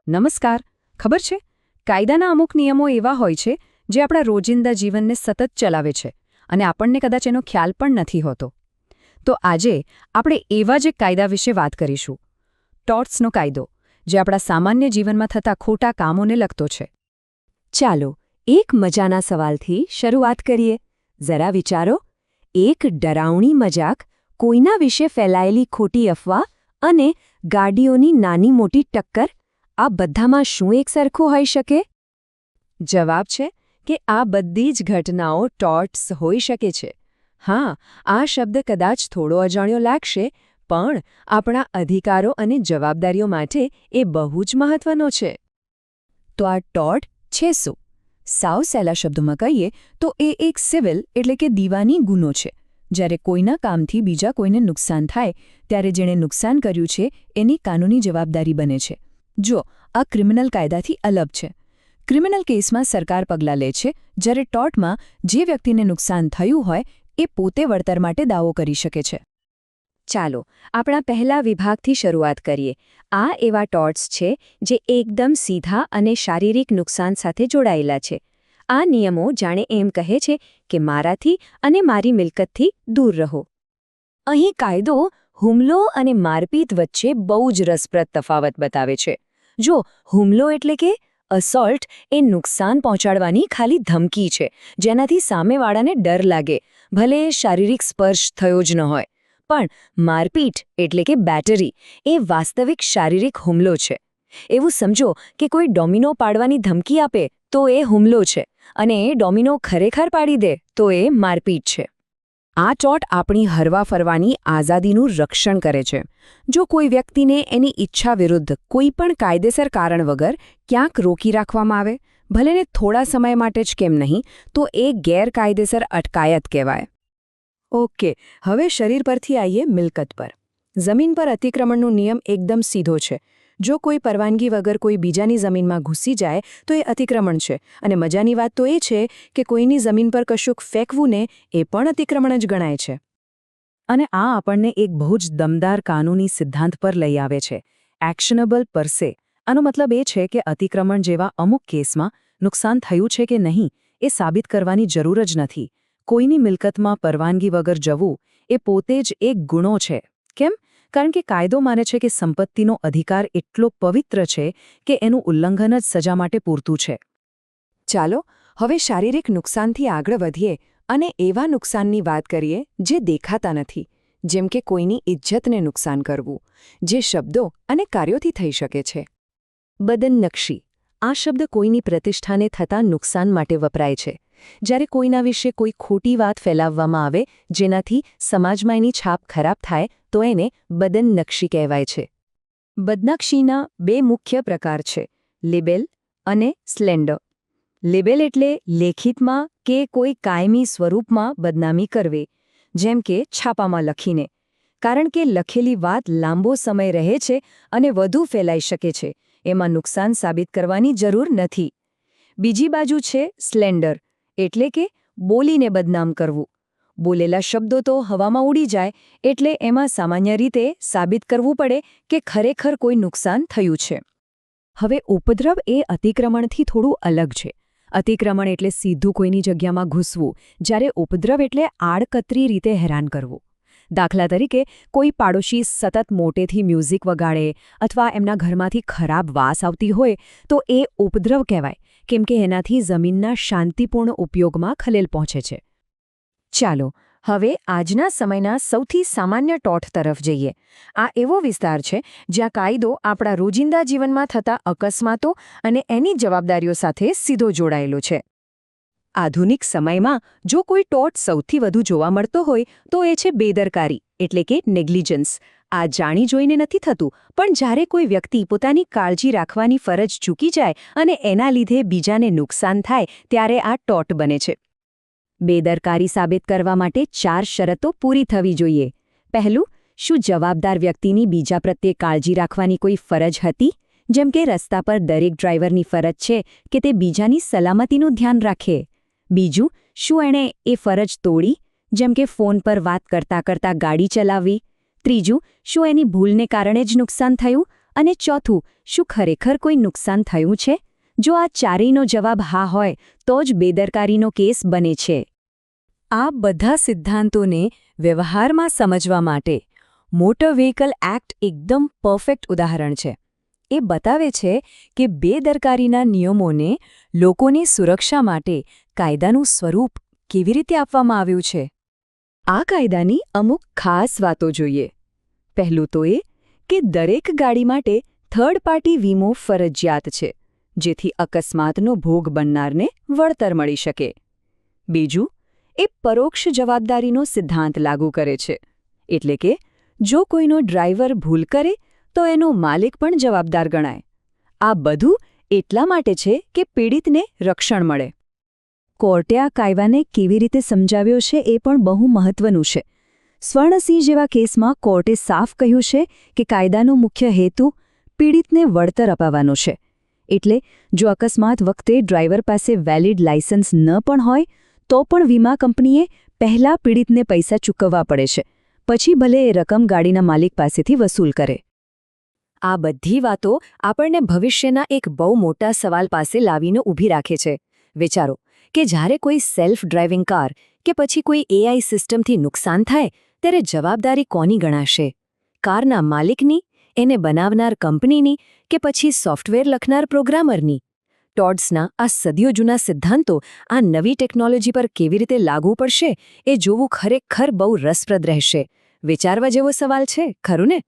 નમસ્કાર. ખબર છે, કાયદાના અમુક નિયમો એવા હોય છે જે આપણા રોજિંદા જીવનને સતત ચલાવે છે અને આપણને કદાચ એનો ખ્યાલ પણ નથી હોતો. તો આજે આપણે એવા જ એક કાયદા વિશે વાત કરીશું, ટોર્ટ્સનો કાયદો, જે આપણા સામાન્ય જીવનમાં થતા ખોટા કામોને લગતો છે. ચાલો એક મજાના સવાલથી શરૂઆત કરીએ. જરા વિચારો, એક ડરાવણી મજાક, કોઈના વિશે ફેલાયેલી ખોટી અફવા અને ગાડીઓની નાની મોટી ટક્કર, આ બધામાં શું એક સરખું હોઈ શકે? જવાબ છે કે આ બધી જ ઘટનાઓ ટોર્ટ્સ હોઈ શકે છે. હા, આ શબ્દ કદાચ થોડો અજાણ્યો લાગશે, પણ આપણા અધિકારો અને જવાબદારીઓ માટે એ બહુ જ મહત્વનો છે. તો આ ટોર્ટ છે શું? સાવ સહેલા શબ્દોમાં કહીએ તો એ એક સિવિલ એટલે કે દીવાની ગુનો છે. જ્યારે કોઈના કામથી બીજા કોઈને નુકસાન થાય ત્યારે જેણે નુકસાન કર્યું છે એની કાનૂની જવાબદારી બને છે. જો આ ક્રિમિનલ કાયદાથી અલગ છે. ક્રિમિનલ કેસમાં સરકાર પગલાં લે છે, જ્યારે ટોર્ટમાં જે વ્યક્તિને નુકસાન થયું હોય એ પોતે વળતર માટે દાવો કરી શકે છે. ચાલો આપણા પહેલા વિભાગથી શરૂઆત કરીએ. આ એવા ટોર્ટ્સ છે જે એકદમ સીધા અને શારીરિક નુકસાન સાથે જોડાયેલા છે. આ નિયમો જાણે એમ કહે છે કે મારાથી અને મારી મિલકતથી દૂર રહો. અહીં કાયદો હુમલો અને મારપીટ વચ્ચે બહુ જ રસપ્રદ તફાવત બતાવે છે. જો હુમલો એટલે કે અસોલ્ટ એ નુકસાન પહોંચાડવાની ખાલી ધમકી છે, જેનાથી સામેવાળાને ડર લાગે, ભલે શારીરિક સ્પર્શ થયો જ ન હોય. પણ મારપીટ એટલે કે બેટરી એ વાસ્તવિક શારીરિક હુમલો છે. એવું સમજો કે કોઈ ડોમિનો પાડવાની ધમકી આપે તો એ હુમલો છે, અને એ ડોમિનો ખરેખર પાડી દે તો એ મારપીટ છે. આ ટોર્ટ આપણી હરવા ફરવાની આઝાદીનું રક્ષણ કરે છે. જો કોઈ વ્યક્તિને એની ઈચ્છા વિરુદ્ધ કોઈ પણ કાયદેસર કારણ વગર ક્યાંક રોકી રાખવામાં આવે, ભલેને થોડા સમય માટે જ કેમ નહીં, તો એ ગેરકાયદેસર અટકાયત કહેવાય. ઓકે, હવે શરીર પરથી આવીએ મિલકત પર. જમીન પર અતિક્રમણનો નિયમ એકદમ સીધો છે. જો કોઈ પરવાનગી વગર કોઈ બીજાની જમીનમાં ઘૂસી જાય તો એ અતિક્રમણ છે, અને મજાની વાત તો એ છે કે કોઈની જમીન પર કશુંક ફેંકવું ને એ પણ અતિક્રમણ જ ગણાય છે. અને આ આપણને એક બહુ જ દમદાર કાનૂની સિદ્ધાંત પર લઈ આવે છે, એક્શનેબલ પર સે. આનો મતલબ એ છે કે અતિક્રમણ જેવા અમુક કેસમાં નુકસાન થયું છે કે નહીં એ સાબિત કરવાની જરૂર જ નથી. કોઈની મિલકતમાં પરવાનગી વગર જવું એ પોતે જ એક ગુનો છે. કેમ? કારણ કે કાયદો માને છે કે સંપત્તિનો અધિકાર એટલો પવિત્ર છે કે એનું ઉલ્લંઘન જ સજા માટે પૂરતું છે. ચાલો હવે શારીરિક નુકસાનથી આગળ વધીએ અને એવા નુકસાનની વાત કરીએ જે દેખાતા નથી, જેમ કે કોઈની ઇજ્જતને નુકસાન કરવું, જે શબ્દો અને કાર્યોથી થઈ શકે છે. બદનક્ષી આ શબ્દ કોઈની પ્રતિષ્ઠાને થતા નુકસાન માટે વપરાય છે. જ્યારે કોઈના વિશે કોઈ ખોટી વાત ફેલાવવામાં આવે જેનાથી સમાજમાં એની છાપ ખરાબ થાય તો એને બદનક્ષી કહેવાય છે. બદનક્ષીના બે મુખ્ય પ્રકાર છે, લિબેલ અને સ્લેન્ડર. લિબેલ એટલે લેખિતમાં કે કોઈ કાયમી સ્વરૂપમાં બદનામી કરવી, જેમ કે છાપામાં લખીને. કારણ કે લખેલી વાત લાંબો સમય રહે છે અને વધુ ફેલાઈ શકે છે, એમાં નુકસાન સાબિત કરવાની જરૂર નથી. બીજી બાજુ છે સ્લેન્ડર, એટલે કે બોલીને બદનામ કરવું. બોલેલા શબ્દો તો હવામાં ઉડી જાય, એટલે એમાં સામાન્ય રીતે સાબિત કરવું પડે કે ખરેખર કોઈ નુકસાન થયું છે. હવે ઉપદ્રવ એ અતિક્રમણથી થોડું અલગ છે. અતિક્રમણ એટલે સીધું કોઈની જગ્યામાં ઘૂસવું, જ્યારે ઉપદ્રવ એટલે આડકતરી રીતે હેરાન કરવું. દાખલા તરીકે કોઈ પાડોશી સતત મોટેથી મ્યુઝિક વગાડે અથવા એમના ઘરમાંથી ખરાબ વાસ આવતી હોય તો એ ઉપદ્રવ કહેવાય, કેમ કે એનાથી જમીનના શાંતિપૂર્ણ ઉપયોગમાં ખલેલ પહોંચે છે. ચાલો હવે આજના સમયના સૌથી સામાન્ય ટોર્ટ તરફ જઈએ. આ એવો વિસ્તાર છે જ્યાં કાયદો આપણા રોજિંદા જીવનમાં થતા અકસ્માતો અને એની જવાબદારીઓ સાથે સીધો જોડાયેલો છે. આધુનિક સમયમાં જો કોઈ ટોર્ટ સૌથી વધુ જોવા મળતો હોય તો એ છે બેદરકારી, એટલે કે નેગ્લિજન્સ. આ જાણી જોઈને નથી થતું, પણ જ્યારે કોઈ વ્યક્તિ પોતાની કાળજી રાખવાની ફરજ ચૂકી જાય અને એના લીધે બીજાને નુકસાન થાય ત્યારે આ ટોર્ટ બને છે. બેદરકારી સાબિત કરવા માટે 4 શરતો પૂરી થવી જોઈએ. પહેલું, શું જવાબદાર વ્યક્તિની બીજા પ્રત્યે કાળજી રાખવાની કોઈ ફરજ હતી? જેમ કે રસ્તા પર દરેક ડ્રાઈવરની ફરજ છે કે તે બીજાની સલામતીનું ધ્યાન રાખે. બીજું, શું એણે એ ફરજ તોડી? જેમ કે ફોન પર વાત કરતાં કરતાં ગાડી ચલાવવી. ત્રીજું, શું એની ભૂલને કારણે જ નુકસાન થયું અને ચોથું, શું ખરેખર કોઈ નુકસાન થયું છે? જો આ ચારેયનો જવાબ હા હોય તો જ બેદરકારીનો કેસ બને છે. આ બધા સિદ્ધાંતોને વ્યવહારમાં સમજવા માટે મોટર વ્હીકલ એક્ટ એકદમ પરફેક્ટ ઉદાહરણ છે. એ બતાવે છે કે બેદરકારીના નિયમોને લોકોની સુરક્ષા માટે કાયદાનું સ્વરૂપ કેવી રીતે આપવામાં આવ્યું છે. આ કાયદાની અમુક ખાસ વાતો જોઈએ. પહેલું તો એ કે દરેક ગાડી માટે થર્ડ પાર્ટી વીમો ફરજિયાત છે, જેથી અકસ્માતનો ભોગ બનનારને વળતર મળી શકે. બીજું, એ પરોક્ષ જવાબદારીનો સિદ્ધાંત લાગુ કરે છે, એટલે કે જો કોઈનો ડ્રાઈવર ભૂલ કરે તો એનો માલિક પણ જવાબદાર ગણાય. આ બધું એટલા માટે છે કે પીડિતને રક્ષણ મળે. કોર્ટે આ કાયદાને કેવી રીતે સમજાવ્યો છે એ પણ બહુ મહત્વનું છે. સ્વર્ણસિંહ જેવા કેસમાં કોર્ટે સાફ કહ્યું છે કે કાયદાનો મુખ્ય હેતુ પીડિતને વળતર અપાવવાનો છે. એટલે જો અકસ્માત વખતે ડ્રાઈવર પાસે વેલિડ લાયસન્સ ન પણ હોય તો પણ વીમા કંપનીએ પહેલા પીડિતને પૈસા ચૂકવવા પડે છે, પછી ભલે એ રકમ ગાડીના માલિક પાસેથી વસૂલ કરે. આ બધી વાતો આપણને ભવિષ્યના એક બહુ મોટા સવાલ પાસે લાવીને ઊભી રાખે છે. વિચારો કે જ્યારે કોઈ સેલ્ફ ડ્રાઇવિંગ કાર કે પછી કોઈ એઆઈ સિસ્ટમથી નુકસાન થાય ત્યારે જવાબદારી કોની ગણાશે? કારના માલિકની, એને બનાવનાર કંપનીની કે પછી સોફ્ટવેર લખનાર પ્રોગ્રામરની? ટોડ્સના આ સદીઓ જૂના સિદ્ધાંતો આ નવી ટેકનોલોજી પર કેવી રીતે લાગુ પડશે એ જોવું ખરેખર બહુ રસપ્રદ રહેશે. વિચારવા જેવો સવાલ છે, ખરું ને?